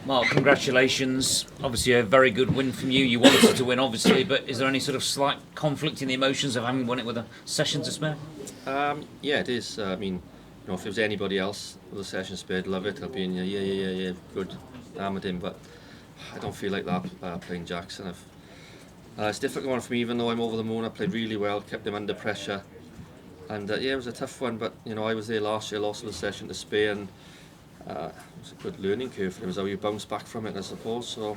Mark, congratulations. Obviously, a very good win from you. You wanted to win, obviously, but is there any sort of slight conflict in the emotions of having won it with a session to spare? Yeah, it is. I mean, if it was anybody else with a session spared, love it. I'll be in, yeah, good, hammered in. But I don't feel like that playing Jackson. It's a difficult one for me, even though I'm over the moon. I played really well, kept him under pressure, and yeah, it was a tough one. But I was there last year, lost with a session to spare, and it was a good learning curve for him. Is how you bounce back from it, I suppose. So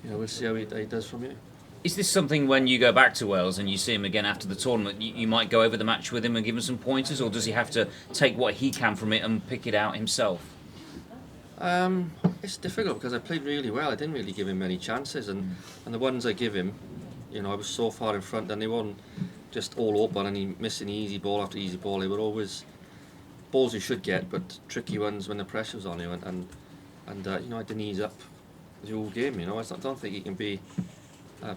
we'll see how he does from here. Is this something when you go back to Wales and you see him again after the tournament, you might go over the match with him and give him some pointers, or does he have to take what he can from it and pick it out himself? It's difficult because I played really well. I didn't really give him many chances, and the ones I give him, I was so far in front, and they weren't just all open and he missing easy ball after easy ball. They were always balls you should get, but tricky ones when the pressure's on you, and I had to ease up the whole game. I don't think he can be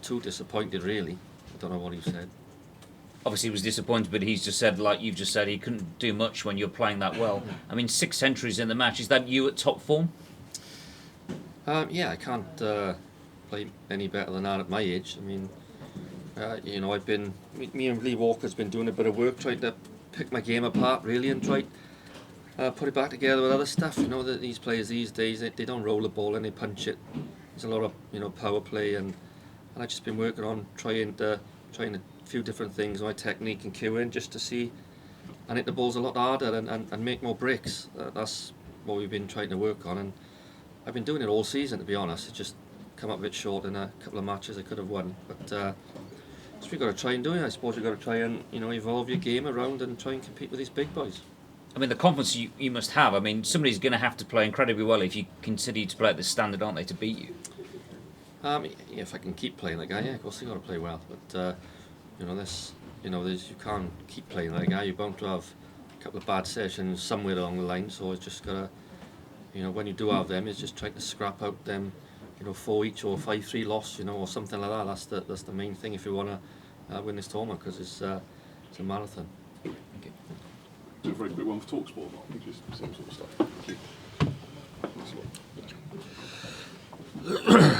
too disappointed, really. I don't know what he said. Obviously, he was disappointed, but he's just said, like you've just said, he couldn't do much when you're playing that well. I mean, 6 centuries in the match. Is that you at top form? Yeah, I can't play any better than that at my age. I mean, I've been, me and Lee Walker's been doing a bit of work trying to pick my game apart, really, and try put it back together with other stuff. That these players these days, they don't roll the ball and they punch it. There's a lot of power play, and I've just been working on trying a few different things, my technique and cueing, just to see and hit the balls a lot harder and make more breaks. That's what we've been trying to work on, and I've been doing it all season, to be honest. It's just come up a bit short in a couple of matches I could have won, but so we've got to try and do it. I suppose we've got to try and evolve your game around and try and compete with these big boys. I mean, the confidence you must have. I mean, somebody's going to have to play incredibly well if you continue to play at this standard, aren't they, to beat you? Yeah, if I can keep playing like that, yeah, of course you've got to play well. But you can't keep playing like that. You're bound to have a couple of bad sessions somewhere along the line. So it's just got to, when you do have them, it's just trying to scrap out them, 4 each or 5-3 loss, or something like that. That's the main thing if you want to win this tournament, because it's a marathon. Thank you. Do a very quick one for TalkSport, Mark. Just same sort of stuff. Thank you.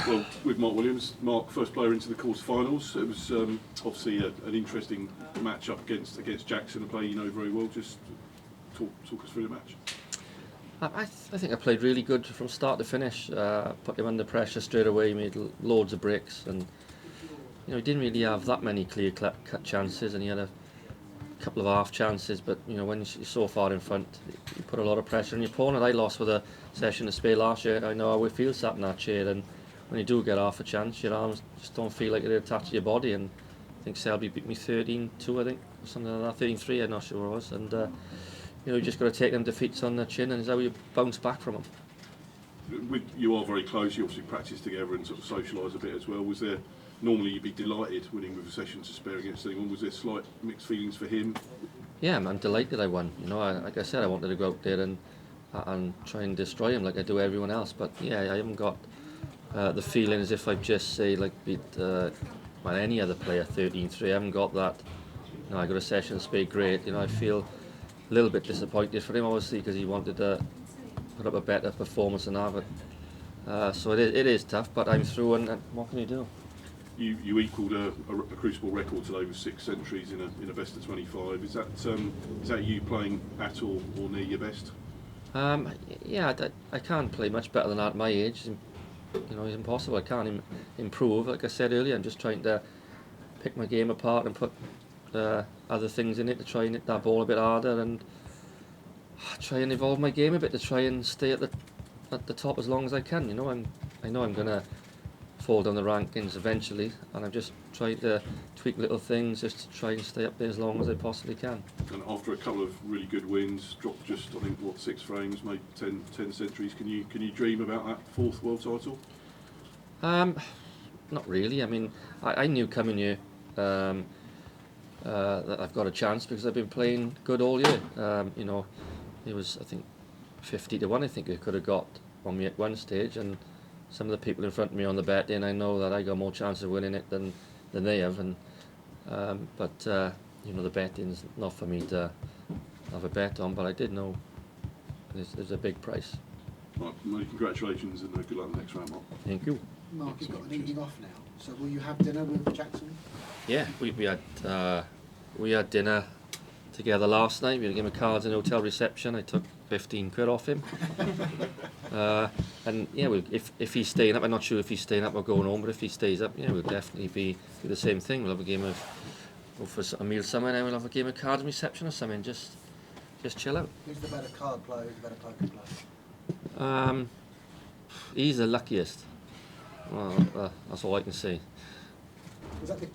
Well, with Mark Williams, Mark, first player into the quarterfinals. It was obviously an interesting match up against Jackson, a player you know very well. Just talk us through the match. I think I played really good from start to finish. Put him under pressure straight away, made loads of breaks, and he didn't really have that many clear-cut chances, and he had a couple of half chances. But when you're so far in front, you put a lot of pressure on your opponent. I lost with a session to spare last year. I know how it feels sat in that chair, and when you do get half a chance, your arms just don't feel like they're attached to your body. And I think Selby beat me 13-2, I think, or something like that, 13-3, I'm not sure what it was. And you just got to take them defeats on the chin, and it's how you bounce back from them. You are very close. You obviously practice together and sort of socialise a bit as well. Was there normally you'd be delighted winning with a session to spare against anyone? Was there slight mixed feelings for him? Yeah, I'm delighted I won. Like I said, I wanted to go out there and try and destroy him like I do everyone else. But yeah, I haven't got the feeling as if I've just beat any other player 13-3. I haven't got that. I got a session to spare, great. I feel a little bit disappointed for him, obviously, because he wanted to put up a better performance than that. But so it is tough. But I'm through, and what can you do? You equalled a Crucible record today with 6 centuries in a best of 25. Is that you playing at or near your best? Yeah, I can't play much better than that at my age. It's impossible. I can't improve. Like I said earlier, I'm just trying to pick my game apart and put other things in it to try and hit that ball a bit harder and try and evolve my game a bit to try and stay at the top as long as I can. I know I'm gonna fall down the rankings eventually, and I'm just trying to tweak little things just to try and stay up there as long as I possibly can. And after a couple of really good wins, dropped just I think 6 frames, made 10 centuries. Can you dream about that 4th world title? Not really. I mean, I knew coming here that I've got a chance because I've been playing good all year. It was I think 50-1. I think I could have got on me at one stage, and some of the people in front of me on the bet, and I know that I got more chance of winning it than they have. And but the betting's not for me to have a bet on. But I did know there's a big price. Right, many congratulations and good luck in the next round, Mark. Thank you. Mark, you've got an evening off now, so will you have dinner with Jackson? Yeah, we had dinner together last night. We had a game of cards in the hotel reception. I took 15 quid off him. And yeah, if he's staying up, I'm not sure if he's staying up or going home, but if he stays up, yeah, we'll definitely do the same thing. We'll have a game of, go for a meal somewhere, and we'll have a game of cards in reception or something. Just chill out. Who's the better card player? Who's the better poker player? He's the luckiest. Well, that's all I can say.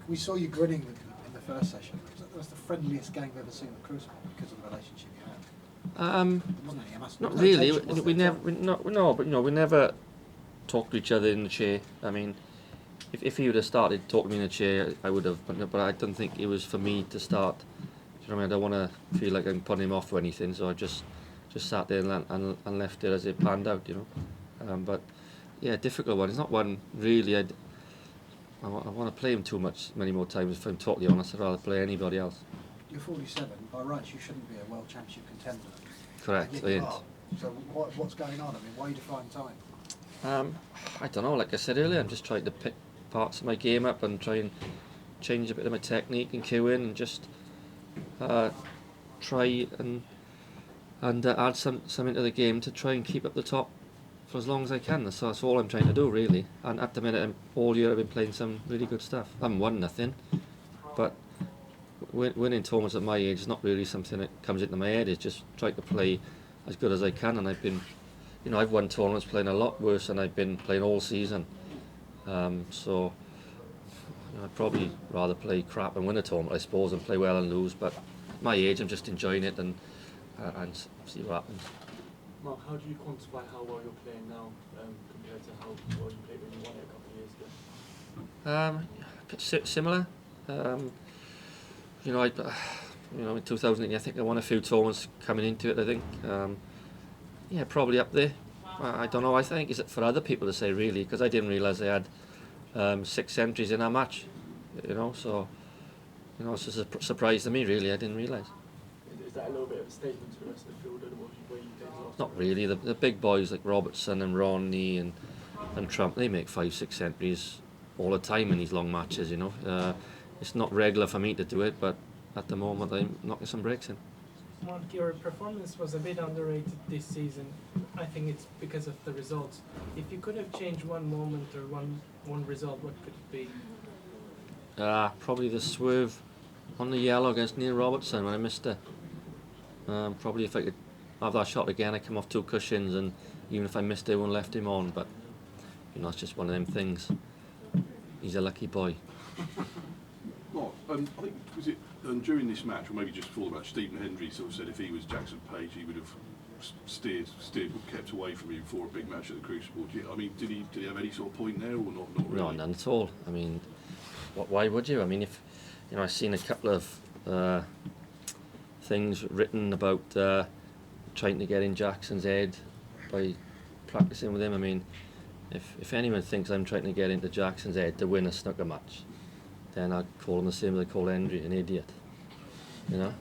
We saw you grinning in the first session. That's the friendliest game we've ever seen at Crucible because of the relationship you had. Wasn't it? Not really. We never talked to each other in the chair. I mean, if he would have started talking to me in the chair, I would have. But I don't think it was for me to start. You know what I mean? I don't want to feel like I'm putting him off or anything. So I just sat there and left it as it panned out. You know. But yeah, difficult one. It's not one really. I want to play him many more times. If I'm totally honest, I'd rather play anybody else. You're 47. By rights, you shouldn't be a world championship contender. Correct. And yet you are. So what's going on? I mean, why are you defying time? I don't know. Like I said earlier, I'm just trying to pick parts of my game up and try and change a bit of my technique and queuing and just try and add something to the game to try and keep up the top for as long as I can. So that's all I'm trying to do, really. And at the minute, all year I've been playing some really good stuff. I haven't won nothing, but winning tournaments at my age is not really something that comes into my head. It's just trying to play as good as I can. And I've been, I've won tournaments playing a lot worse than I've been playing all season. So I'd probably rather play crap and win a tournament, I suppose, and play well and lose. But at my age, I'm just enjoying it and see what happens. Mark, how do you quantify how well you're playing now compared to how well you played when you won it a couple of years ago? Similar. In 2008, I think I won a few tournaments coming into it. I think, yeah, probably up there. I don't know. I think is it for other people to say really, because I didn't realise they had 6 entries in our match. So it's a surprise to me really. I didn't realise. Is that a little bit of a statement to the rest of the field and where you played last? Not really. The big boys like Robertson and Ronnie and Trump, they make 5-6 entries all the time in these long matches. It's not regular for me to do it, but at the moment I'm knocking some breaks in. Mark, your performance was a bit underrated this season. I think it's because of the results. If you could have changed one moment or one result, what could it be? Probably the swerve on the yellow against Neil Robertson when I missed it. Probably if I could have that shot again, I come off 2 cushions, and even if I missed it, I wouldn't left him on. But it's just one of them things. He's a lucky boy. Mark, I think was it during this match, or maybe just before the match, Stephen Hendry sort of said if he was Jackson Page, he would have steered, kept away from him for a big match at the Crucible. Did he have any sort of point there, or not really? No, none at all. I mean, why would you? I mean, if I've seen a couple of things written about trying to get in Jackson's head by practicing with him. I mean, if anyone thinks I'm trying to get into Jackson's head to win a snooker match, then I'd call him the same as I call Hendry, an idiot. Yeah.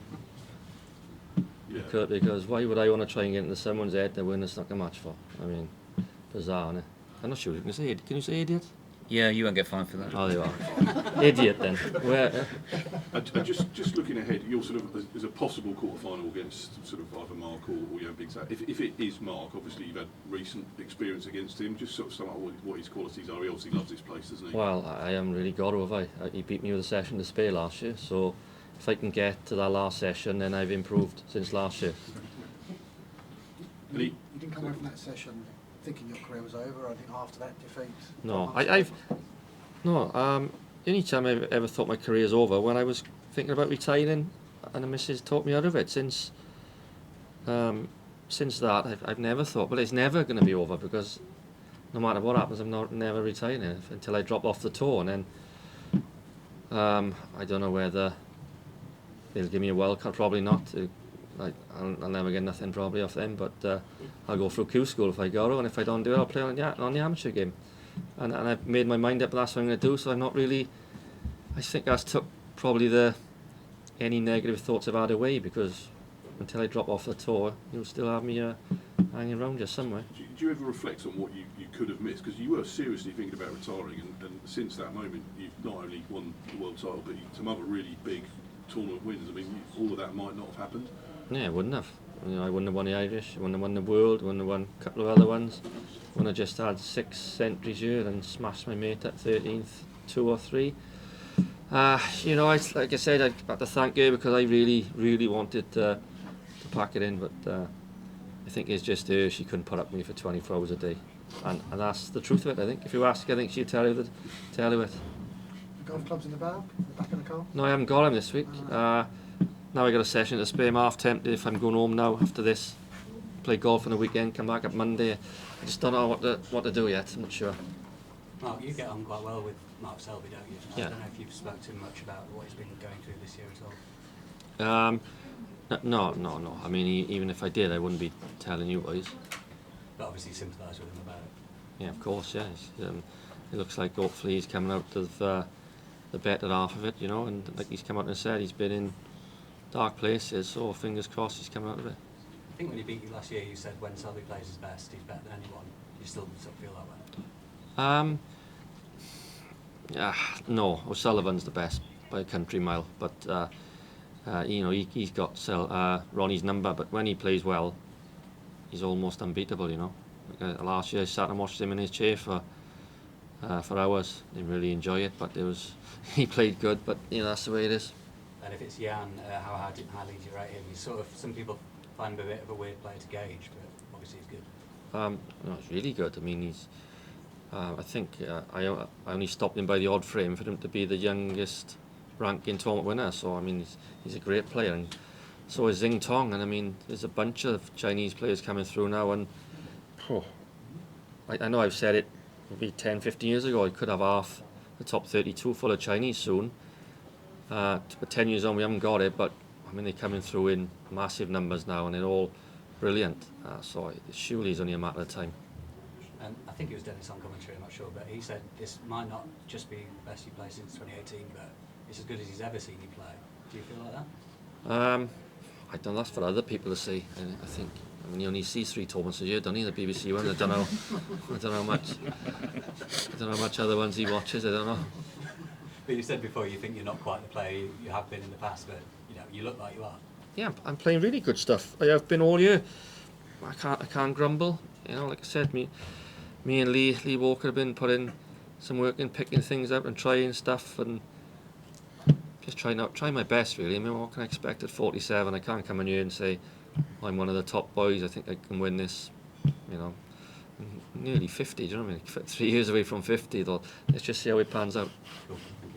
Because why would I want to try and get into someone's head to win a snooker match for? I mean, bizarre, isn't it? I'm not sure you can say it. Can you say idiot? Yeah, you won't get fined for that. Oh, you are. Idiot then. Just looking ahead, you're sort of as a possible quarter-final against sort of either Mark or Jan Big Zak. If it is Mark, obviously you've had recent experience against him. Just sort of sum up what his qualities are. He obviously loves this place, doesn't he? Well, I haven't really got over. He beat me with a session to spare last year, so if I can get to that last session, then I've improved since last year. You didn't come away from that session thinking your career was over? I think after that defeat. No, the only time I've ever thought my career's over when I was thinking about retiring, and the missus talked me out of it. Since that, I've never thought, well, it's never going to be over, because no matter what happens, I'm never retiring until I drop off the tour, and then I don't know whether they'll give me a wild card. Probably not. I'll never get nothing probably off them, but I'll go through Q school if I go, and if I don't do it, I'll play on the amateur game. And I've made my mind up that's what I'm going to do, so I'm not really. I think that's took probably any negative thoughts I've had away, because until I drop off the tour, you'll still have me hanging around just somewhere. Do you ever reflect on what you could have missed? Because you were seriously thinking about retiring, and since that moment, you've not only won the world title, but some other really big tournament wins. I mean, all of that might not have happened. Yeah, it wouldn't have. You know, I wouldn't have won the Irish, I wouldn't have won the World, wouldn't have won a couple of other ones. When I just had 6 entries here and smashed my mate at 13th, 2 or 3. You know, like I said, I have to thank her because I really, really wanted to pack it in, but I think it's just her. She couldn't put up with me for 24 hours a day, and that's the truth of it. I think if you ask, I think she'd tell you it. The golf clubs in the bag, in the back of the car. No, I haven't got him this week. Now I got a session to spare. I'm half tempted if I'm going home now after this. Play golf on the weekend, come back up Monday. I just don't know what to do yet. I'm not sure. Mark, you get on quite well with Mark Selby, don't you? Yeah. I don't know if you've spoken to him much about what he's been going through this year at all. No. I mean, even if I did, I wouldn't be telling you guys. But obviously you sympathise with him about it. Yeah, of course, yeah. It looks like hopefully he's coming out of the better half of it, you know, and like he's come out and said, he's been in dark places, so fingers crossed he's coming out of it. I think when he beat you last year, you said when Selby plays his best, he's better than anyone. You still sort of feel that way? No, O'Sullivan's the best by a country mile, but you know, he's got Ronnie's number, but when he plays well, he's almost unbeatable, you know. Like, last year I sat and watched him in his chair for hours. Didn't really enjoy it, but he played good, but you know, that's the way it is. And if it's Jan, how highly do you rate him? He's sort of, some people find him a bit of a weird player to gauge, but obviously he's good. No, he's really good. I mean, he's. I think I only stopped him by the odd frame for him to be the youngest ranking tournament winner. So I mean, he's a great player, and so is Xing Tong. And I mean, there's a bunch of Chinese players coming through now, and I know I've said it maybe 10, 15 years ago. I could have half the top 32 full of Chinese soon. But 10 years on, we haven't got it. But I mean, they're coming through in massive numbers now, and they're all brilliant. So surely it's only a matter of time. And I think it was Dennis on commentary, I'm not sure, but he said this might not just be the best he played since 2018, but it's as good as he's ever seen you play. Do you feel like that? I don't know, that's for other people to see. I think. I mean, he only sees 3 tournaments a year, doesn't he? The BBC one. I don't know how much other ones he watches. I don't know. But you said before you think you're not quite the player you have been in the past, but you know you look like you are. Yeah, I'm playing really good stuff. I have been all year. I can't grumble. You know, like I said, me and Lee Walker have been putting some work in, picking things out and trying stuff, and just trying my best really. I mean, what can I expect at 47? I can't come in here and say I'm one of the top boys. I think I can win this. You know, I'm nearly 50. Do you know what I mean? 3 years away from 50. Though, let's just see how it pans out.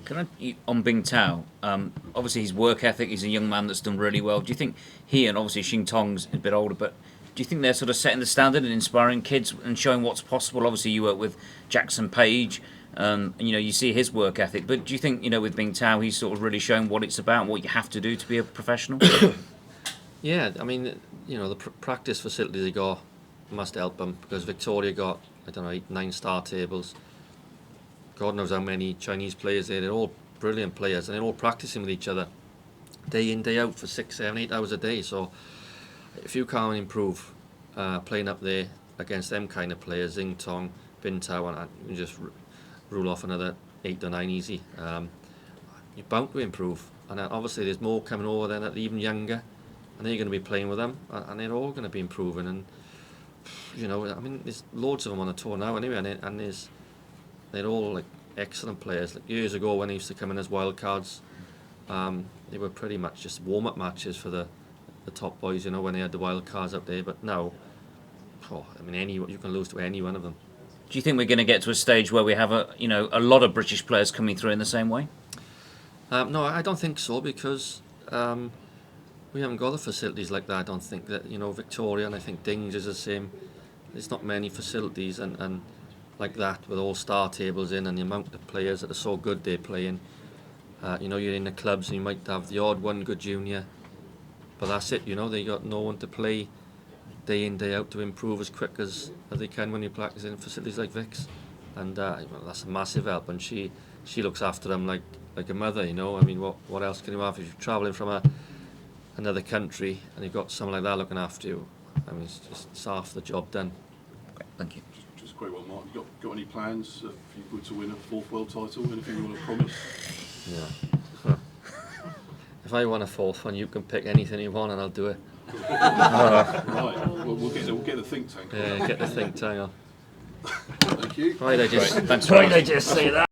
Can I, on Bing Tao, obviously his work ethic, he's a young man that's done really well. Do you think he, and obviously Xing Tong's a bit older, but do you think they're sort of setting the standard and inspiring kids and showing what's possible? Obviously you work with Jackson Page, and you know, you see his work ethic, but do you think, you know, with Bing Tao, he's sort of really showing what it's about, what you have to do to be a professional? Yeah, I mean, you know, the practice facilities they got must help them, because Victoria got, I don't know, 8, 9 star tables. God knows how many Chinese players there. They're all brilliant players, and they're all practicing with each other day in, day out for 6, 7, 8 hours a day. So if you can't improve playing up there against them kind of players, Xing Tong, Bin Tao, and you just rule off another 8 or 9 easy, you're bound to improve. And obviously there's more coming over then that are even younger, and they're going to be playing with them, and they're all going to be improving. And you know, I mean, there's loads of them on the tour now anyway, and they're all like excellent players. Like years ago when they used to come in as wild cards, they were pretty much just warm-up matches for the top boys, you know, when they had the wild cards up there. But now, I mean, you can lose to any one of them. Do you think we're going to get to a stage where we have a lot of British players coming through in the same way? No, I don't think so, because we haven't got the facilities like that. I don't think that, you know, Victoria, and I think Dings is the same. There's not many facilities and like that with all star tables in, and the amount of players that are so good they're playing. You know, you're in the clubs and you might have the odd one good junior, but that's it. You know, they got no one to play day in, day out to improve as quick as they can when you practice in facilities like Vic's, and well, that's a massive help. And she looks after them like a mother. You know, I mean, what else can you have if you're travelling from a another country and you've got someone like that looking after you, I mean, it's half the job done. Okay, thank you. Just a quick one, Mark. You got any plans if you were to win a fourth world title? Anything you want to promise? Yeah. If I want a fourth one, you can pick anything you want and I'll do it. Right. We'll get the think tank. Yeah, get the think tank on. Thank you. Right, I just Thanks very much. say that.